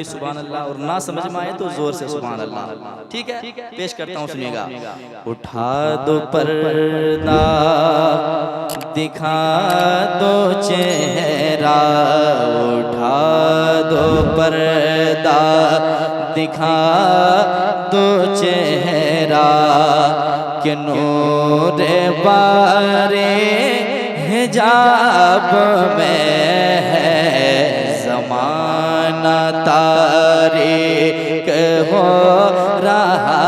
سبحان اللہ، اور نہ سمجھ میں آئے تو زور سے سبحان اللہ. ٹھیک ہے، پیش کرتا ہوں، سنیے گا. اٹھا دو پردہ دکھا دو چہرہ، اٹھا دو پردہ دکھا دو چہرہ، کہ نور بارے حجاب میں ہے زمانہ تاریک ہو رہا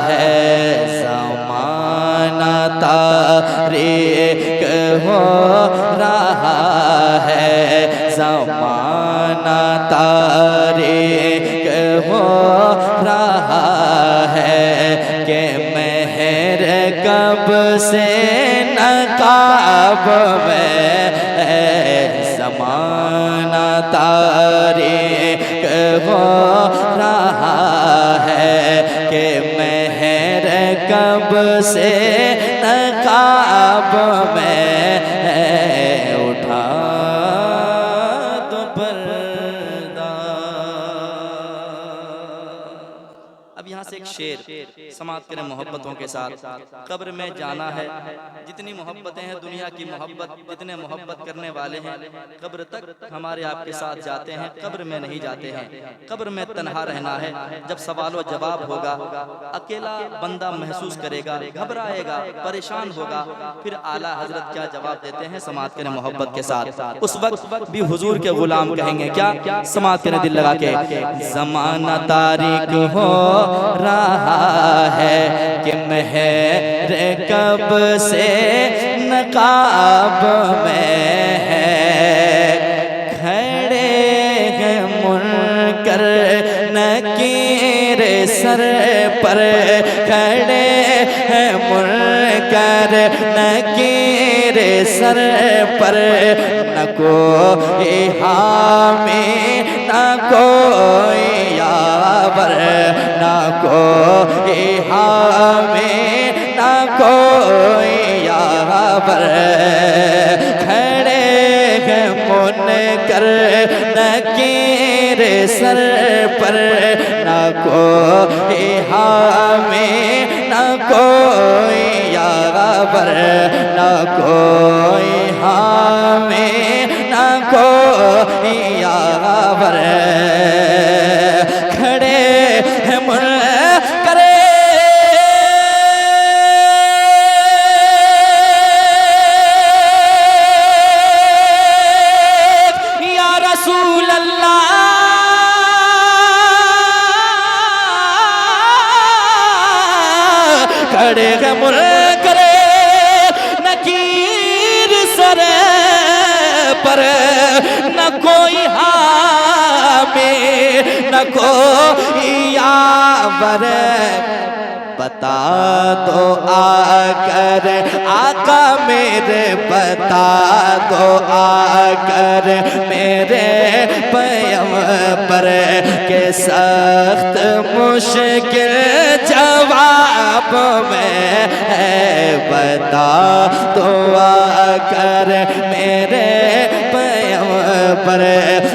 ہے، زمانہ تاریک ہو رہا ہے، زمانہ تاریک ہو رہا ہے، کہ مہر کب سے نقاب میں ہے، زمانہ تاریک ہو رہا ہے، کہ مہر کب سے نقاب میں ہے، اٹھا دو پردہ. اب یہاں سے ایک شعر سماعت کریں محبتوں کے ساتھ. قبر میں جانا ہے، جتنی محبتیں ہیں دنیا کی محبت، جتنے محبت کرنے والے ہیں، قبر تک ہمارے آپ کے ساتھ جاتے ہیں، قبر میں نہیں جاتے ہیں. قبر میں تنہا رہنا ہے، جب سوال و جواب ہوگا اکیلا بندہ محسوس کرے گا، گھبرائے گا، پریشان ہوگا. پھر اعلیٰ حضرت کیا جواب دیتے ہیں؟ سماعت کریں محبت کے ساتھ. اس وقت بھی حضور کے غلام کہیں گے کیا؟ سماعت کریں دل لگا کے. زمانہ تاریک ہو رہا ہے، کہ مہر کب سے نقاب میں ہے، کھڑے ہیں منکر نکیر سر پر، کھڑے ہیں منکر نکیر سر پر، نہ کوئی حامی نہ کوئی یاور، نہ کوئی حامی نہ کوئی یاور، کھڑے ہیں منکر نکیر سر پر، نہ کوئی حامی نہ کوئی یاور، نہ کوئی حامی نہ کوئی یاور، کھڑے ہیں منکر یا رسول اللہ، کھڑے ہیں منکر نکیر سر پر، نہ کوئی حامی نہ کوئی یاور. بتا دو آ کر آقا میرے، بتا دو آ کر میرے پیغمبر، کہ سخت مشکل جواب میں ہے، بتا دو آ کر میرے پیغمبر،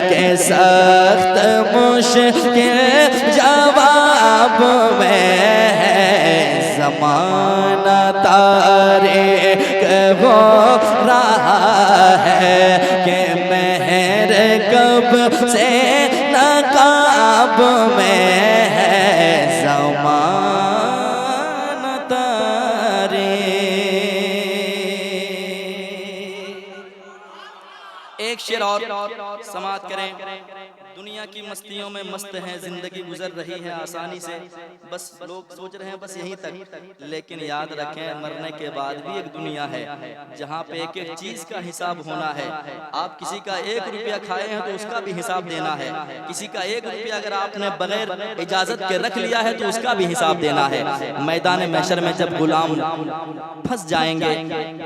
کہ سخت مشکل جواب میں ہے، زمانہ تاریک ہو رہا ہے، کہ مہر کب سے نقاب میں ہے، زمانہ تاریک. ایک شعر اور سماعت کریں. دنیا کی مستیوں میں مست ہیں، زندگی گزر رہی ہے آسانی سے، بس لوگ سوچ رہے ہیں بس یہیں تک، لیکن یاد رکھیں مرنے کے بعد بھی ایک دنیا ہے جہاں پہ ایک ایک چیز کا حساب ہونا ہے. آپ کسی کا 1 روپیہ کھائے ہیں تو اس کا بھی حساب دینا ہے، کسی کا 1 روپیہ اگر آپ نے بغیر اجازت کے رکھ لیا ہے تو اس کا بھی حساب دینا ہے. میدان محشر میں جب غلام پھنس جائیں گے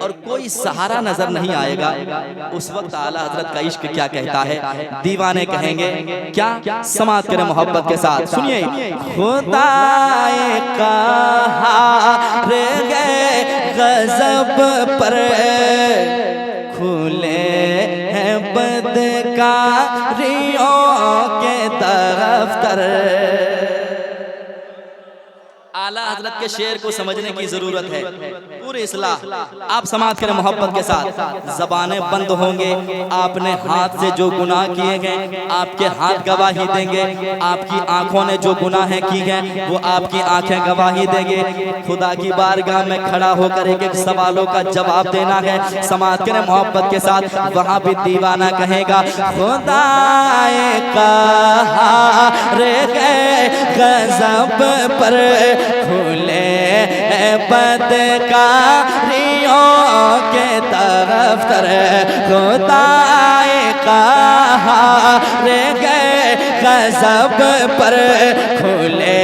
اور کوئی سہارا نظر نہیں آئے گا، اس وقت اعلیٰ حضرت کا عشق کیا کہتا ہے؟ دیوانے کہیں گے کیا؟ سماعت کریں محبت کے ساتھ، سنیے. خدا قہار گئے غضب پر، کھلے ہیں بدکاریوں کے در، دفتر۔ اعلیٰ حضرت کے شعر کو سمجھنے کی ضرورت ہے۔ پوری اصلاح آپ سماعت کریں محبت کے ساتھ۔ زبانیں بند ہوں گے، آپ نے ہاتھ سے جو گناہ کیے گئے آپ کے ہاتھ گواہی دیں گے، آپ کی آنکھوں نے جو گناہیں کی ہیں وہ آپ کی آنکھیں گواہی دیں گے۔ خدا کی بارگاہ میں کھڑا ہو کر ایک ایک سوالوں کا جواب دینا ہے۔ سماعت کریں محبت کے ساتھ۔ وہاں بھی دیوانہ کہے گا خدا قہار کے غضب پر کھلے بدکاریوں کے دفتر۔ خدا قہار کے غضب پر کھلے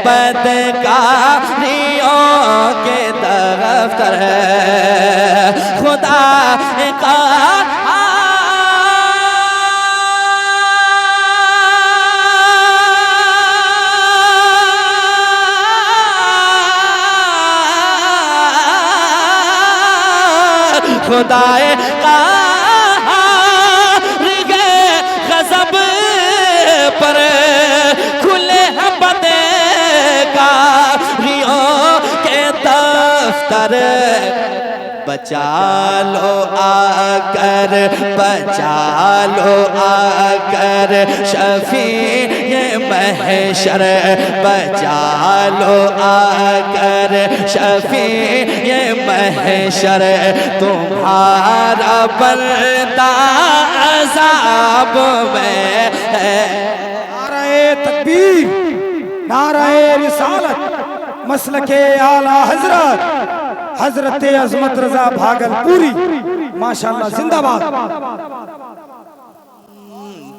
بدکاریوں کے دفتر۔ خدا قہار خدائے قہار کے غضب پر کھلے بدکاریوں کے دفتر۔ بچا لو آ کر، بچا لو آ کر شفیع محشر، بچا لو آ کر شفیع محشر، تمہارا بندہ عذاب میں ہے۔ نعرہ تکبیر، نعرہ رسالت، مسلک اعلیٰ حضرت حضرت عظمت رضا بھاگلپوری، ماشاءاللہ زندہ باد۔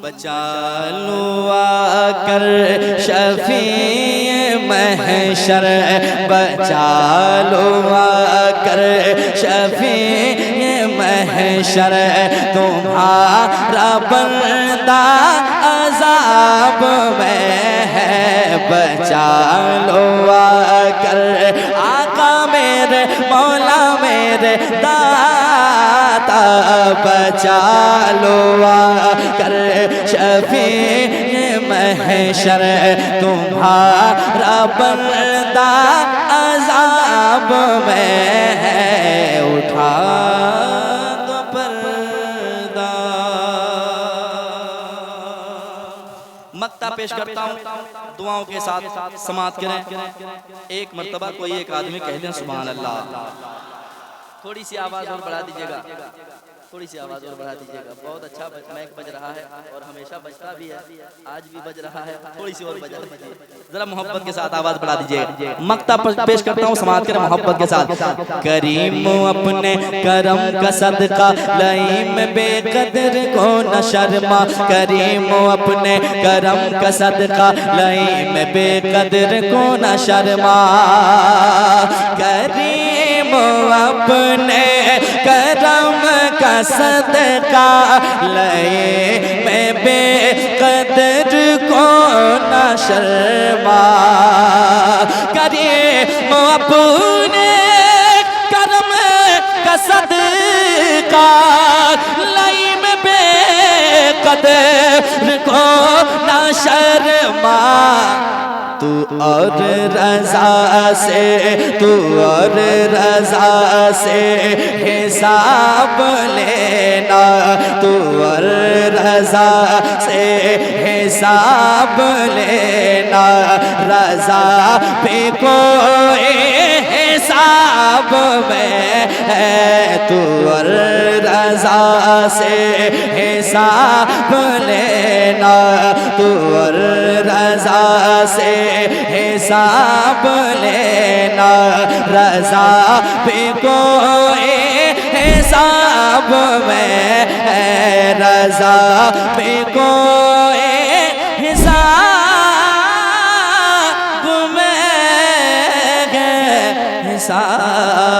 بچا لو آ کر شفیع محشر، بچا لو آ کر شفیع محشر، تمہارا بندہ عذاب میں ہے۔ بچا لو آ کر آقا میرے مولا میرے داتا، بچا لو آ کر شفیع محشر، تمہارا بندہ عذاب میں ہے۔ اٹھا دو پردہ۔ مقطع پیش کرتا ہوں دعاؤں کے ساتھ، سماعت کریں۔ ایک مرتبہ کوئی ایک آدمی کہہ دیں سبحان اللہ۔ تھوڑی سی آواز اور بڑھا دیجیے گا، تھوڑی سی آواز اور بڑھا دیجیے گا۔ بہت اچھا مائک بج رہا ہے اور ہمیشہ بجتا بھی ہے، آج بھی بج رہا ہے، تھوڑی سی اور بجا دیجیے، ذرا محبت کے ساتھ آواز بڑھا دیجیے۔ مقطع پیش کرتا ہوں، سماعت کریں محبت کے ساتھ۔ کریم اپنے کرم کا صدقہ لئیم بے قدر کو نہ شرما، کریم اپنے کرم کا صدقہ لئیم بے قدر کو نہ شرما، کریم اپنے کرم کا صدقہ لئے میں بے قدر کو نہ شرما، کریم اپنے کرم کا صدقہ لئے میں بے قدر کو نہ شرما، تو اور رضا سے، تو اور رضا سے حساب لینا، تو اور رضا سے حساب لینا، رضا پہ کوئی حساب میں ہے، تو اور رضا سے حساب لینا، تو اور رضا سے حساب لینا، رضا پہ کوئی حساب میں ہے، رضا پہ کوئی حساب میں ہے، حساب